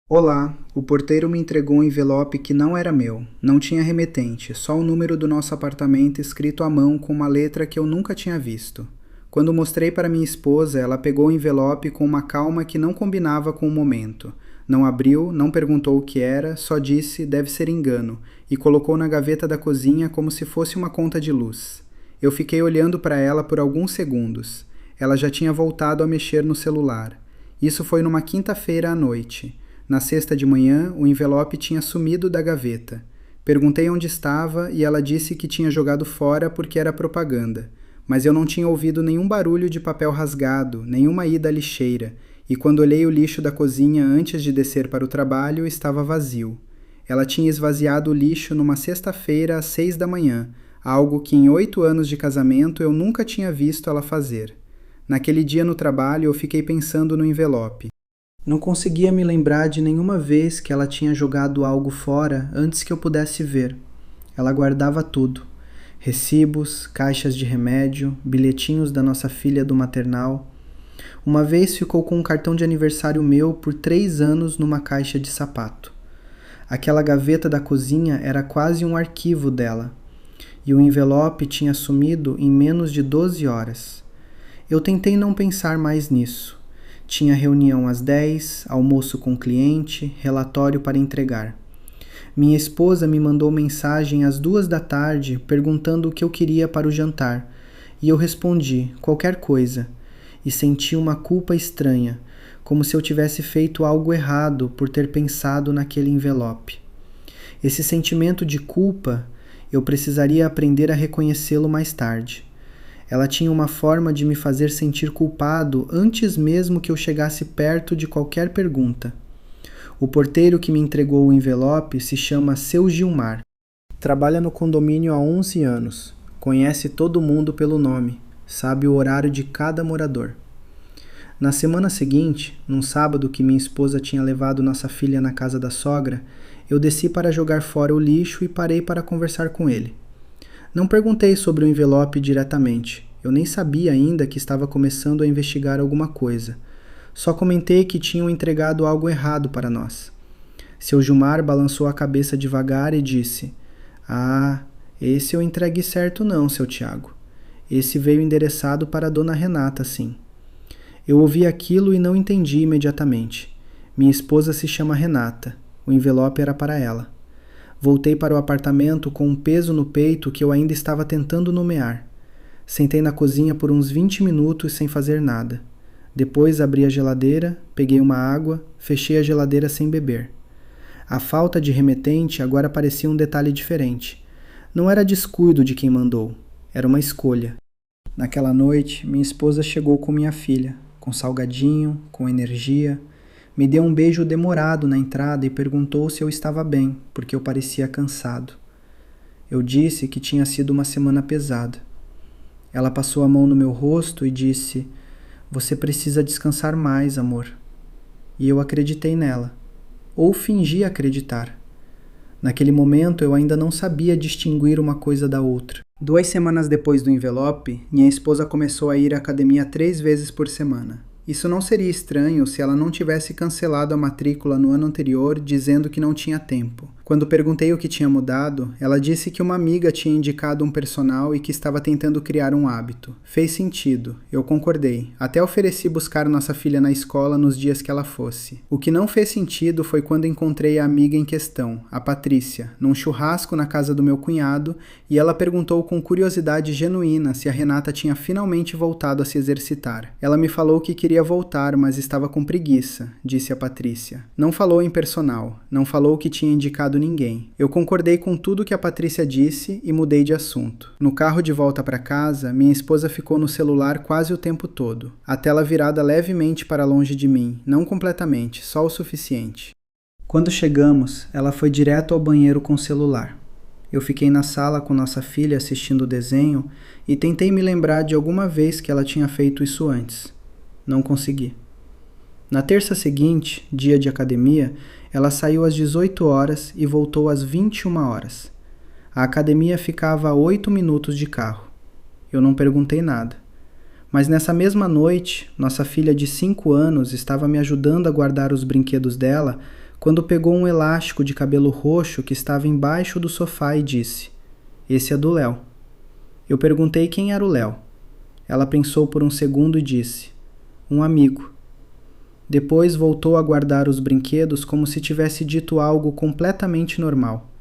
Olá, o porteiro me entregou um envelope que não era meu, não tinha remetente, só o número do nosso apartamento escrito à mão com uma letra que eu nunca tinha visto. Quando mostrei para minha esposa, ela pegou o envelope com uma calma que não combinava com o momento. Não abriu, não perguntou o que era, só disse deve ser engano e colocou na gaveta da cozinha como se fosse uma conta de luz. Eu fiquei olhando para ela por alguns segundos. Ela já tinha voltado a mexer no celular. Isso foi numa quinta-feira à noite. Na sexta de manhã, o envelope tinha sumido da gaveta. Perguntei onde estava e ela disse que tinha jogado fora porque era propaganda. Mas eu não tinha ouvido nenhum barulho de papel rasgado, nenhuma ida à lixeira, e quando olhei o lixo da cozinha antes de descer para o trabalho, estava vazio. Ela tinha esvaziado o lixo numa sexta-feira às 6 da manhã, algo que em 8 anos de casamento eu nunca tinha visto ela fazer. Naquele dia no trabalho eu fiquei pensando no envelope. Não conseguia me lembrar de nenhuma vez que ela tinha jogado algo fora antes que eu pudesse ver. Ela guardava tudo. Recibos, caixas de remédio, bilhetinhos da nossa filha do maternal. Uma vez ficou com um cartão de aniversário meu por 3 anos numa caixa de sapato. Aquela gaveta da cozinha era quase um arquivo dela. E o envelope tinha sumido em menos de 12 horas. Eu tentei não pensar mais nisso. Tinha reunião às 10, almoço com cliente, relatório para entregar. Minha esposa me mandou mensagem às 2 da tarde perguntando o que eu queria para o jantar, e eu respondi, qualquer coisa, e senti uma culpa estranha, como se eu tivesse feito algo errado por ter pensado naquele envelope. Esse sentimento de culpa, eu precisaria aprender a reconhecê-lo mais tarde. Ela tinha uma forma de me fazer sentir culpado antes mesmo que eu chegasse perto de qualquer pergunta. O porteiro que me entregou o envelope se chama Seu Gilmar. Trabalha no condomínio há 11 anos. Conhece todo mundo pelo nome. Sabe o horário de cada morador. Na semana seguinte, num sábado que minha esposa tinha levado nossa filha na casa da sogra, eu desci para jogar fora o lixo e parei para conversar com ele. Não perguntei sobre o envelope diretamente. Eu nem sabia ainda que estava começando a investigar alguma coisa. Só comentei que tinham entregado algo errado para nós. Seu Gilmar balançou a cabeça devagar e disse: Ah, esse eu entreguei certo não, seu Tiago. Esse veio endereçado para a dona Renata, sim. Eu ouvi aquilo e não entendi imediatamente. Minha esposa se chama Renata. O envelope era para ela. Voltei para o apartamento com um peso no peito que eu ainda estava tentando nomear. Sentei na cozinha por uns 20 minutos sem fazer nada. Depois abri a geladeira, peguei uma água, fechei a geladeira sem beber. A falta de remetente agora parecia um detalhe diferente. Não era descuido de quem mandou, era uma escolha. Naquela noite, minha esposa chegou com minha filha, com salgadinho, com energia. Me deu um beijo demorado na entrada e perguntou se eu estava bem, porque eu parecia cansado. Eu disse que tinha sido uma semana pesada. Ela passou a mão no meu rosto e disse: Você precisa descansar mais, amor. E eu acreditei nela. Ou fingi acreditar. Naquele momento eu ainda não sabia distinguir uma coisa da outra. 2 semanas depois do envelope, minha esposa começou a ir à academia 3 vezes por semana. Isso não seria estranho se ela não tivesse cancelado a matrícula no ano anterior dizendo que não tinha tempo. Quando perguntei o que tinha mudado, ela disse que uma amiga tinha indicado um personal e que estava tentando criar um hábito. Fez sentido, eu concordei. Até ofereci buscar nossa filha na escola nos dias que ela fosse. O que não fez sentido foi quando encontrei a amiga em questão, a Patrícia, num churrasco na casa do meu cunhado, e ela perguntou com curiosidade genuína se a Renata tinha finalmente voltado a se exercitar. Ela me falou que queria voltar, mas estava com preguiça, disse a Patrícia. Não falou em personal, não falou que tinha indicado ninguém. Eu concordei com tudo que a Patrícia disse e mudei de assunto. No carro de volta para casa, minha esposa ficou no celular quase o tempo todo, a tela virada levemente para longe de mim, não completamente, só o suficiente. Quando chegamos, ela foi direto ao banheiro com o celular. Eu fiquei na sala com nossa filha assistindo o desenho e tentei me lembrar de alguma vez que ela tinha feito isso antes. Não consegui. Na terça seguinte, dia de academia, ela saiu às 18 horas e voltou às 21 horas. A academia ficava a 8 minutos de carro. Eu não perguntei nada. Mas nessa mesma noite, nossa filha de 5 anos estava me ajudando a guardar os brinquedos dela quando pegou um elástico de cabelo roxo que estava embaixo do sofá e disse: "Esse é do Léo." Eu perguntei quem era o Léo. Ela pensou por um segundo e disse: "Um amigo." Depois voltou a guardar os brinquedos como se tivesse dito algo completamente normal.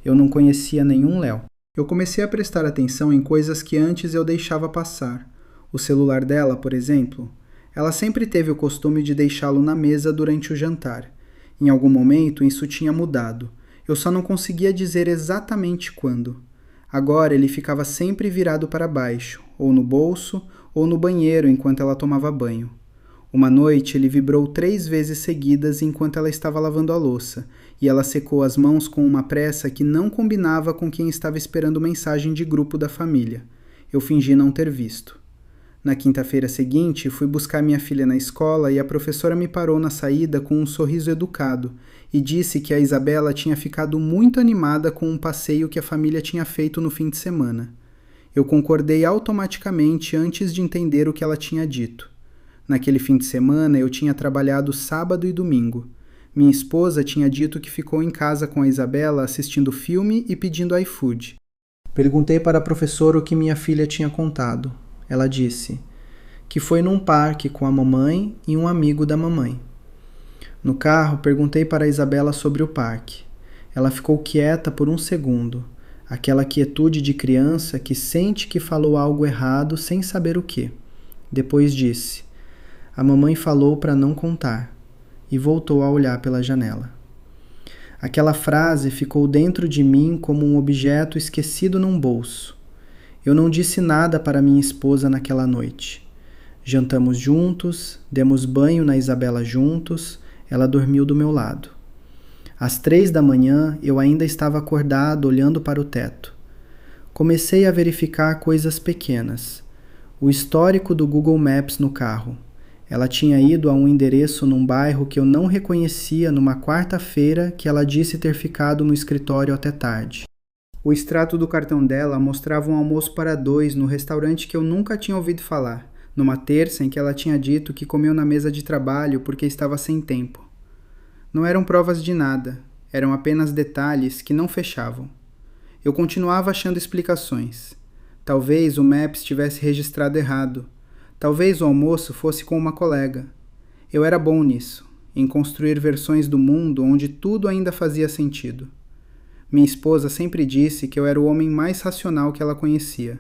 Eu não conhecia nenhum Léo. Eu comecei a prestar atenção em coisas que antes eu deixava passar. O celular dela, por exemplo. Ela sempre teve o costume de deixá-lo na mesa durante o jantar. Em algum momento isso tinha mudado. Eu só não conseguia dizer exatamente quando. Agora ele ficava sempre virado para baixo, ou no bolso, ou no banheiro enquanto ela tomava banho. Uma noite ele vibrou 3 vezes seguidas enquanto ela estava lavando a louça, e ela secou as mãos com uma pressa que não combinava com quem estava esperando mensagem de grupo da família. Eu fingi não ter visto. Na quinta-feira seguinte, fui buscar minha filha na escola e a professora me parou na saída com um sorriso educado e disse que a Isabela tinha ficado muito animada com um passeio que a família tinha feito no fim de semana. Eu concordei automaticamente antes de entender o que ela tinha dito. Naquele fim de semana eu tinha trabalhado sábado e domingo. Minha esposa tinha dito que ficou em casa com a Isabela assistindo filme e pedindo iFood. Perguntei para a professora o que minha filha tinha contado. Ela disse que foi num parque com a mamãe e um amigo da mamãe. No carro, perguntei para a Isabela sobre o parque. Ela ficou quieta por um segundo, aquela quietude de criança que sente que falou algo errado sem saber o que. Depois disse: "A mamãe falou para não contar", e voltou a olhar pela janela. Aquela frase ficou dentro de mim como um objeto esquecido num bolso. Eu não disse nada para minha esposa naquela noite. Jantamos juntos, demos banho na Isabela juntos, ela dormiu do meu lado. Às 3 da manhã, eu ainda estava acordado olhando para o teto. Comecei a verificar coisas pequenas. O histórico do Google Maps no carro. Ela tinha ido a um endereço num bairro que eu não reconhecia numa quarta-feira que ela disse ter ficado no escritório até tarde. O extrato do cartão dela mostrava um almoço para 2 no restaurante que eu nunca tinha ouvido falar, numa terça em que ela tinha dito que comeu na mesa de trabalho porque estava sem tempo. Não eram provas de nada, eram apenas detalhes que não fechavam. Eu continuava achando explicações. Talvez o Maps tivesse registrado errado. Talvez o almoço fosse com uma colega. Eu era bom nisso, em construir versões do mundo onde tudo ainda fazia sentido. Minha esposa sempre disse que eu era o homem mais racional que ela conhecia.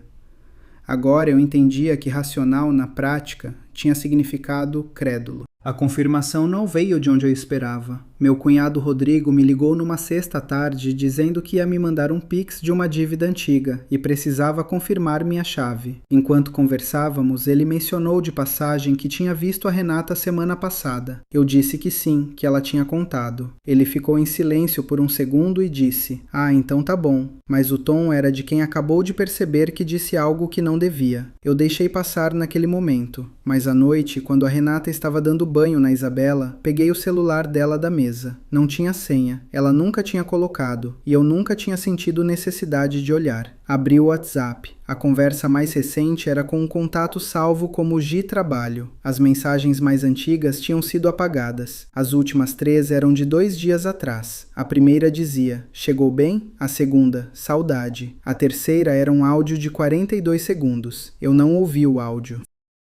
Agora eu entendia que racional, na prática, tinha significado crédulo. A confirmação não veio de onde eu esperava. Meu cunhado Rodrigo me ligou numa sexta-tarde dizendo que ia me mandar um Pix de uma dívida antiga e precisava confirmar minha chave. Enquanto conversávamos, ele mencionou de passagem que tinha visto a Renata semana passada. Eu disse que sim, que ela tinha contado. Ele ficou em silêncio por um segundo e disse: "Ah, então tá bom." Mas o tom era de quem acabou de perceber que disse algo que não devia. Eu deixei passar naquele momento, mas à noite, quando a Renata estava dando banho na Isabela, peguei o celular dela da mesa. Não tinha senha, ela nunca tinha colocado, e eu nunca tinha sentido necessidade de olhar. Abri o WhatsApp. A conversa mais recente era com um contato salvo como Gi Trabalho. As mensagens mais antigas tinham sido apagadas. As últimas 3 eram de 2 dias atrás. A primeira dizia: "Chegou bem?" A segunda: "Saudade." A terceira era um áudio de 42 segundos. Eu não ouvi o áudio.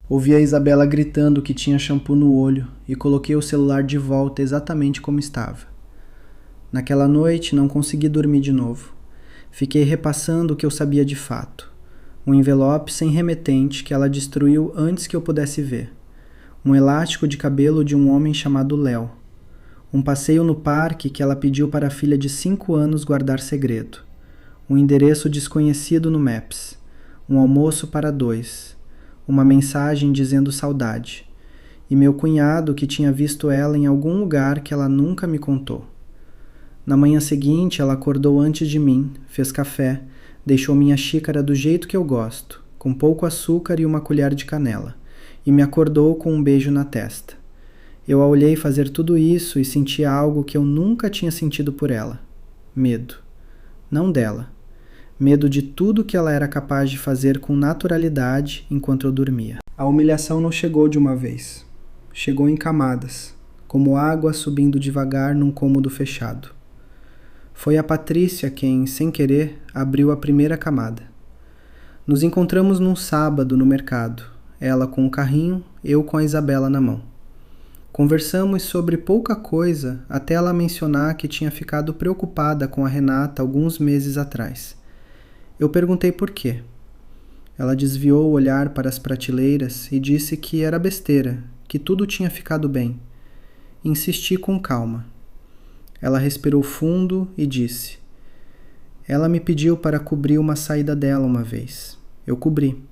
Ouvi a Isabela gritando que tinha shampoo no olho e coloquei o celular de volta exatamente como estava. Naquela noite não consegui dormir de novo. Fiquei repassando o que eu sabia de fato. Um envelope sem remetente que ela destruiu antes que eu pudesse ver. Um elástico de cabelo de um homem chamado Léo. Um passeio no parque que ela pediu para a filha de 5 anos guardar segredo. Um endereço desconhecido no Maps. Um almoço para 2. Uma mensagem dizendo saudade. E meu cunhado que tinha visto ela em algum lugar que ela nunca me contou. Na manhã seguinte, ela acordou antes de mim, fez café, deixou minha xícara do jeito que eu gosto, com pouco açúcar e uma colher de canela, e me acordou com um beijo na testa. Eu a olhei fazer tudo isso e senti algo que eu nunca tinha sentido por ela. Medo. Não dela. Medo de tudo que ela era capaz de fazer com naturalidade enquanto eu dormia. A humilhação não chegou de uma vez. Chegou em camadas. como água subindo devagar num cômodo fechado. Foi a Patrícia quem, sem querer, abriu a primeira camada. Nos encontramos num sábado no mercado, ela com o carrinho, eu com a Isabela na mão. Conversamos sobre pouca coisa até ela mencionar que tinha ficado preocupada com a Renata alguns meses atrás. Eu perguntei por quê. Ela desviou o olhar para as prateleiras e disse que era besteira, que tudo tinha ficado bem. Insisti com calma. Ela respirou fundo e disse: ela me pediu para cobrir uma saída dela uma vez. Eu cobri.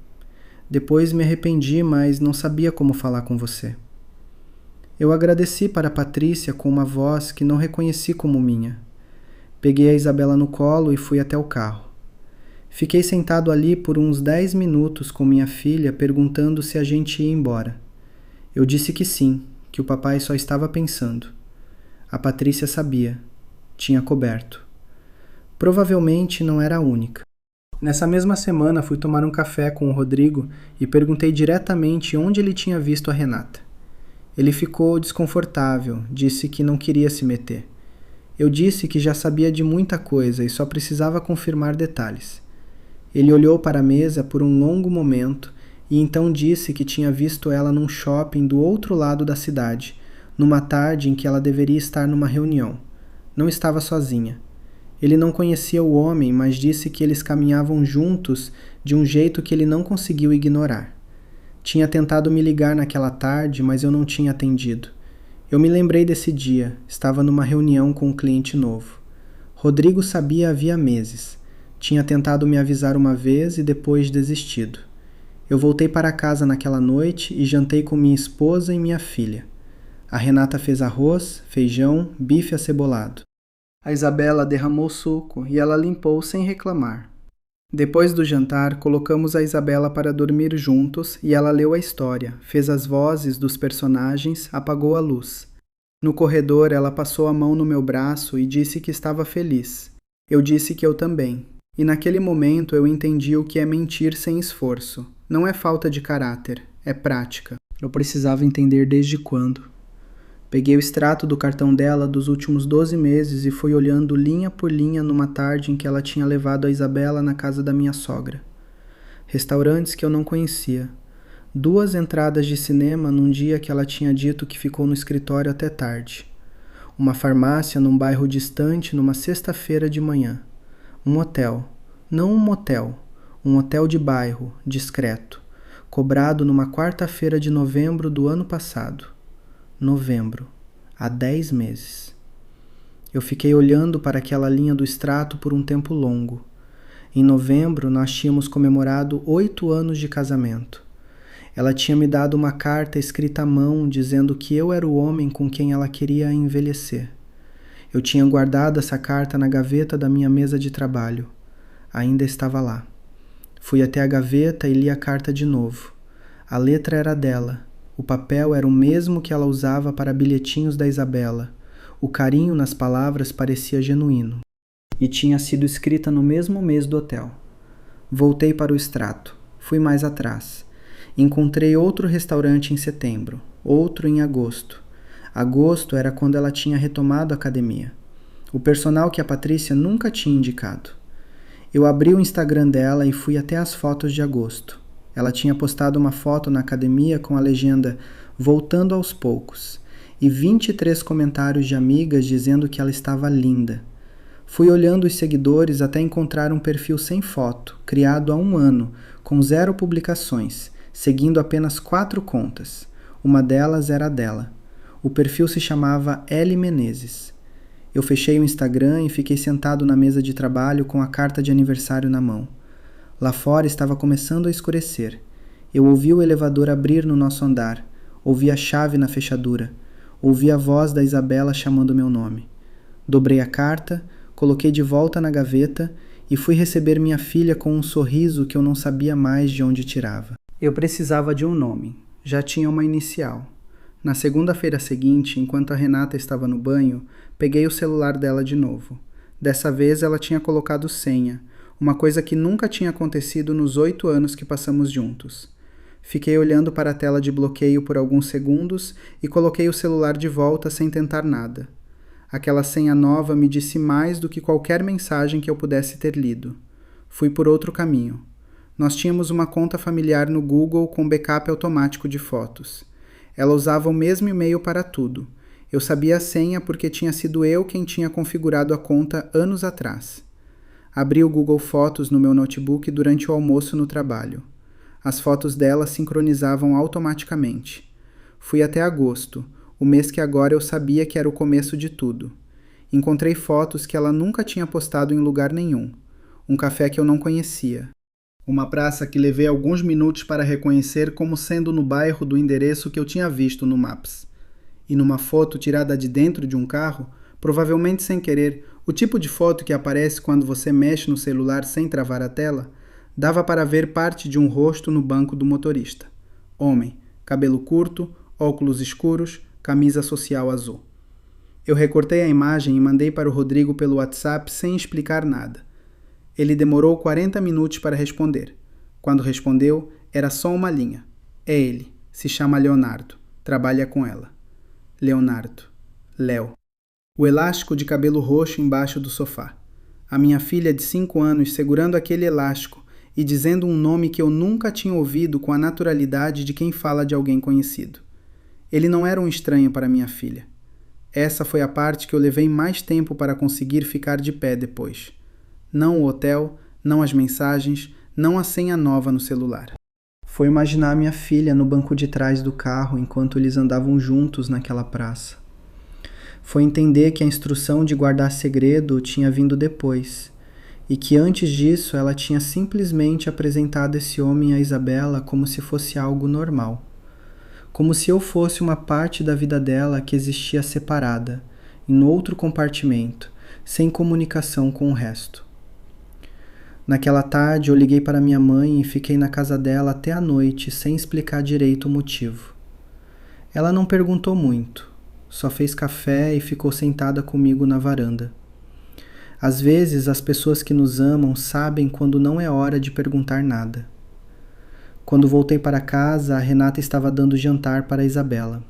Depois me arrependi, mas não sabia como falar com você. Eu agradeci para a Patrícia com uma voz que não reconheci como minha. Peguei a Isabela no colo e fui até o carro. Fiquei sentado ali por uns 10 minutos com minha filha perguntando se a gente ia embora. Eu disse que sim, que o papai só estava pensando. A Patrícia sabia. Tinha coberto. Provavelmente não era a única. Nessa mesma semana fui tomar um café com o Rodrigo e perguntei diretamente onde ele tinha visto a Renata. Ele ficou desconfortável, disse que não queria se meter. Eu disse que já sabia de muita coisa e só precisava confirmar detalhes. Ele olhou para a mesa por um longo momento e então disse que tinha visto ela num shopping do outro lado da cidade, numa tarde em que ela deveria estar numa reunião. Não estava sozinha. Ele não conhecia o homem, mas disse que eles caminhavam juntos de um jeito que ele não conseguiu ignorar. Tinha tentado me ligar naquela tarde, mas eu não tinha atendido. Eu me lembrei desse dia, estava numa reunião com um cliente novo. Rodrigo sabia havia meses. Tinha tentado me avisar uma vez e depois desistido. Eu voltei para casa naquela noite e jantei com minha esposa e minha filha. A Renata fez arroz, feijão, bife acebolado. A Isabela derramou suco e ela limpou sem reclamar. Depois do jantar, colocamos a Isabela para dormir juntos e ela leu a história, fez as vozes dos personagens, apagou a luz. No corredor, ela passou a mão no meu braço e disse que estava feliz. Eu disse que eu também. E naquele momento eu entendi o que é mentir sem esforço. Não é falta de caráter, é prática. Eu precisava entender desde quando. Peguei o extrato do cartão dela dos últimos 12 meses e fui olhando linha por linha numa tarde em que ela tinha levado a Isabela na casa da minha sogra. Restaurantes que eu não conhecia. 2 entradas de cinema num dia que ela tinha dito que ficou no escritório até tarde. Uma farmácia num bairro distante numa sexta-feira de manhã. Um hotel. Não um motel. Um hotel de bairro, discreto. Cobrado numa quarta-feira de novembro do ano passado. Novembro, há 10 meses. Eu fiquei olhando para aquela linha do extrato por um tempo longo. Em novembro, nós tínhamos comemorado 8 anos de casamento. Ela tinha me dado uma carta escrita à mão dizendo que eu era o homem com quem ela queria envelhecer. Eu tinha guardado essa carta na gaveta da minha mesa de trabalho. Ainda estava lá. Fui até a gaveta e li a carta de novo. A letra era dela. O papel era o mesmo que ela usava para bilhetinhos da Isabela. O carinho nas palavras parecia genuíno. E tinha sido escrita no mesmo mês do hotel. Voltei para o extrato. Fui mais atrás. Encontrei outro restaurante em setembro. Outro em agosto. Agosto era quando ela tinha retomado a academia. O personal que a Patrícia nunca tinha indicado. Eu abri o Instagram dela e fui até as fotos de agosto. Ela tinha postado uma foto na academia com a legenda "Voltando aos poucos" e 23 comentários de amigas dizendo que ela estava linda. Fui olhando os seguidores até encontrar um perfil sem foto, criado há 1 ano, com 0 publicações, seguindo apenas 4 contas. Uma delas era a dela. O perfil se chamava L. Menezes. Eu fechei o Instagram e fiquei sentado na mesa de trabalho com a carta de aniversário na mão. Lá fora estava começando a escurecer. Eu ouvi o elevador abrir no nosso andar. Ouvi a chave na fechadura. Ouvi a voz da Isabela chamando meu nome. Dobrei a carta, coloquei de volta na gaveta e fui receber minha filha com um sorriso que eu não sabia mais de onde tirava. Eu precisava de um nome. Já tinha uma inicial. Na segunda-feira seguinte, enquanto a Renata estava no banho, peguei o celular dela de novo. Dessa vez ela tinha colocado senha. Uma coisa que nunca tinha acontecido nos 8 anos que passamos juntos. Fiquei olhando para a tela de bloqueio por alguns segundos e coloquei o celular de volta sem tentar nada. Aquela senha nova me disse mais do que qualquer mensagem que eu pudesse ter lido. Fui por outro caminho. Nós tínhamos uma conta familiar no Google com backup automático de fotos. Ela usava o mesmo e-mail para tudo. Eu sabia a senha porque tinha sido eu quem tinha configurado a conta anos atrás. Abri o Google Fotos no meu notebook durante o almoço no trabalho. As fotos dela sincronizavam automaticamente. Fui até agosto, o mês que agora eu sabia que era o começo de tudo. Encontrei fotos que ela nunca tinha postado em lugar nenhum. Um café que eu não conhecia. Uma praça que levei alguns minutos para reconhecer como sendo no bairro do endereço que eu tinha visto no Maps. E numa foto tirada de dentro de um carro, provavelmente sem querer, o tipo de foto que aparece quando você mexe no celular sem travar a tela, dava para ver parte de um rosto no banco do motorista. Homem, cabelo curto, óculos escuros, camisa social azul. Eu recortei a imagem e mandei para o Rodrigo pelo WhatsApp sem explicar nada. Ele demorou 40 minutos para responder. Quando respondeu, era só uma linha. É ele. Se chama Leonardo. Trabalha com ela. Leonardo. Léo. O elástico de cabelo roxo embaixo do sofá. A minha filha de 5 anos segurando aquele elástico e dizendo um nome que eu nunca tinha ouvido com a naturalidade de quem fala de alguém conhecido. Ele não era um estranho para minha filha. Essa foi a parte que eu levei mais tempo para conseguir ficar de pé depois. Não o hotel, não as mensagens, não a senha nova no celular. Foi imaginar minha filha no banco de trás do carro enquanto eles andavam juntos naquela praça. Foi entender que a instrução de guardar segredo tinha vindo depois, e que antes disso ela tinha simplesmente apresentado esse homem a Isabela como se fosse algo normal. Como se eu fosse uma parte da vida dela que existia separada, em outro compartimento, sem comunicação com o resto. Naquela tarde eu liguei para minha mãe e fiquei na casa dela até a noite sem explicar direito o motivo. Ela não perguntou muito, só fez café e ficou sentada comigo na varanda. Às vezes as pessoas que nos amam sabem quando não é hora de perguntar nada. Quando voltei para casa, a Renata estava dando jantar para a Isabela.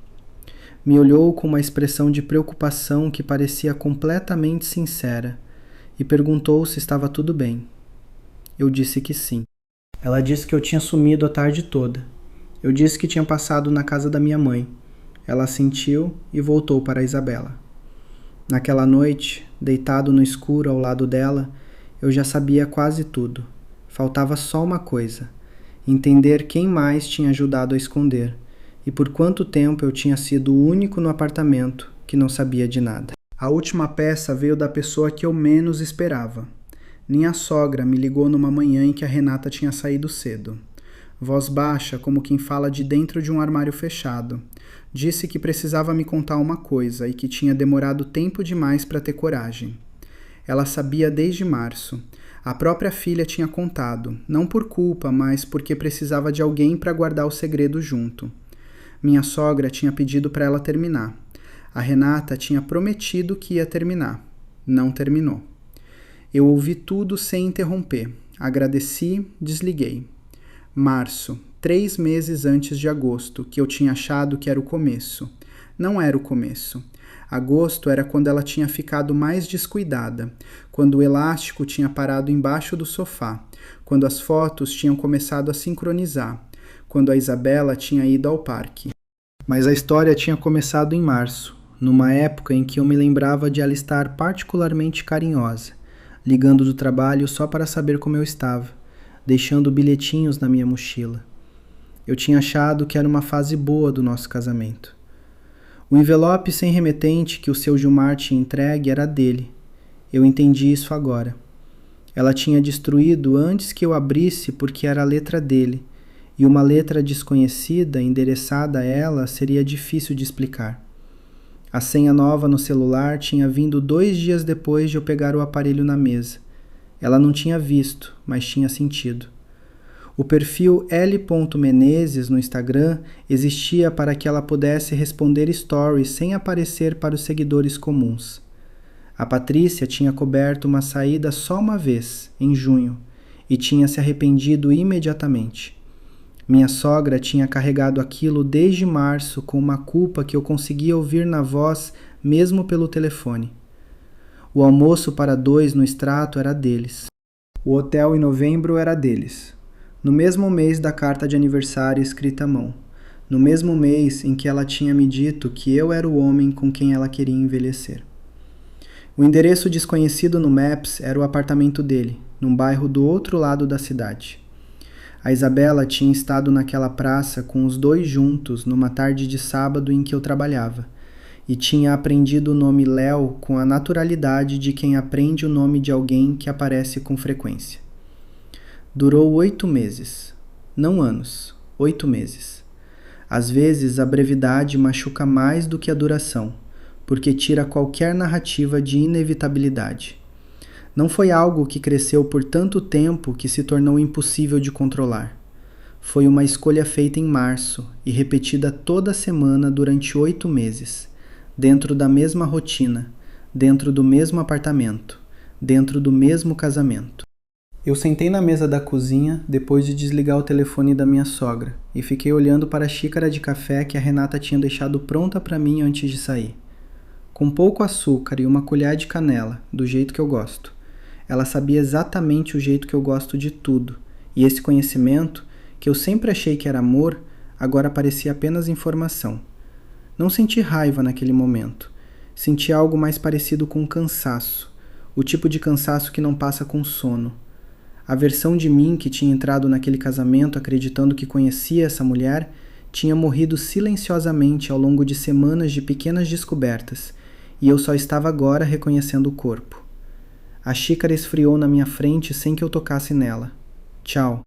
Me olhou com uma expressão de preocupação que parecia completamente sincera e perguntou se estava tudo bem. Eu disse que sim. Ela disse que eu tinha sumido a tarde toda. Eu disse que tinha passado na casa da minha mãe. Ela assentiu e voltou para a Isabela. Naquela noite, deitado no escuro ao lado dela, eu já sabia quase tudo. Faltava só uma coisa: entender quem mais tinha ajudado a esconder e por quanto tempo eu tinha sido o único no apartamento que não sabia de nada. A última peça veio da pessoa que eu menos esperava. Minha sogra me ligou numa manhã em que a Renata tinha saído cedo. Voz baixa, como quem fala de dentro de um armário fechado. Disse que precisava me contar uma coisa e que tinha demorado tempo demais para ter coragem. Ela sabia desde março. A própria filha tinha contado, não por culpa, mas porque precisava de alguém para guardar o segredo junto. Minha sogra tinha pedido para ela terminar. A Renata tinha prometido que ia terminar. Não terminou. Eu ouvi tudo sem interromper. Agradeci, desliguei. Março, 3 meses antes de agosto, que eu tinha achado que era o começo. Não era o começo. Agosto era quando ela tinha ficado mais descuidada, quando o elástico tinha parado embaixo do sofá, quando as fotos tinham começado a sincronizar, quando a Isabela tinha ido ao parque. Mas a história tinha começado em março, numa época em que eu me lembrava de ela estar particularmente carinhosa, ligando do trabalho só para saber como eu estava, deixando bilhetinhos na minha mochila. Eu tinha achado que era uma fase boa do nosso casamento. O envelope sem remetente que o seu Gilmar tinha entregue era dele. Eu entendi isso agora. Ela tinha destruído antes que eu abrisse porque era a letra dele, e uma letra desconhecida endereçada a ela seria difícil de explicar. A senha nova no celular tinha vindo 2 dias depois de eu pegar o aparelho na mesa. Ela não tinha visto, mas tinha sentido. O perfil L. Menezes no Instagram existia para que ela pudesse responder stories sem aparecer para os seguidores comuns. A Patrícia tinha coberto uma saída só uma vez, em junho, e tinha se arrependido imediatamente. Minha sogra tinha carregado aquilo desde março com uma culpa que eu conseguia ouvir na voz mesmo pelo telefone. O almoço para 2 no extrato era deles. O hotel em novembro era deles. No mesmo mês da carta de aniversário escrita à mão. No mesmo mês em que ela tinha me dito que eu era o homem com quem ela queria envelhecer. O endereço desconhecido no Maps era o apartamento dele, num bairro do outro lado da cidade. A Isabela tinha estado naquela praça com os 2 juntos numa tarde de sábado em que eu trabalhava, e tinha aprendido o nome Léo com a naturalidade de quem aprende o nome de alguém que aparece com frequência. Durou 8 meses. Não anos, 8 meses. Às vezes a brevidade machuca mais do que a duração, porque tira qualquer narrativa de inevitabilidade. Não foi algo que cresceu por tanto tempo que se tornou impossível de controlar. Foi uma escolha feita em março e repetida toda semana durante 8 meses, dentro da mesma rotina, dentro do mesmo apartamento, dentro do mesmo casamento. Eu sentei na mesa da cozinha depois de desligar o telefone da minha sogra e fiquei olhando para a xícara de café que a Renata tinha deixado pronta para mim antes de sair. Com pouco açúcar e uma colher de canela, do jeito que eu gosto. Ela sabia exatamente o jeito que eu gosto de tudo, e esse conhecimento, que eu sempre achei que era amor, agora parecia apenas informação. Não senti raiva naquele momento. Senti algo mais parecido com cansaço, o tipo de cansaço que não passa com sono. A versão de mim que tinha entrado naquele casamento acreditando que conhecia essa mulher tinha morrido silenciosamente ao longo de semanas de pequenas descobertas, e eu só estava agora reconhecendo o corpo. A xícara esfriou na minha frente sem que eu tocasse nela. Tchau.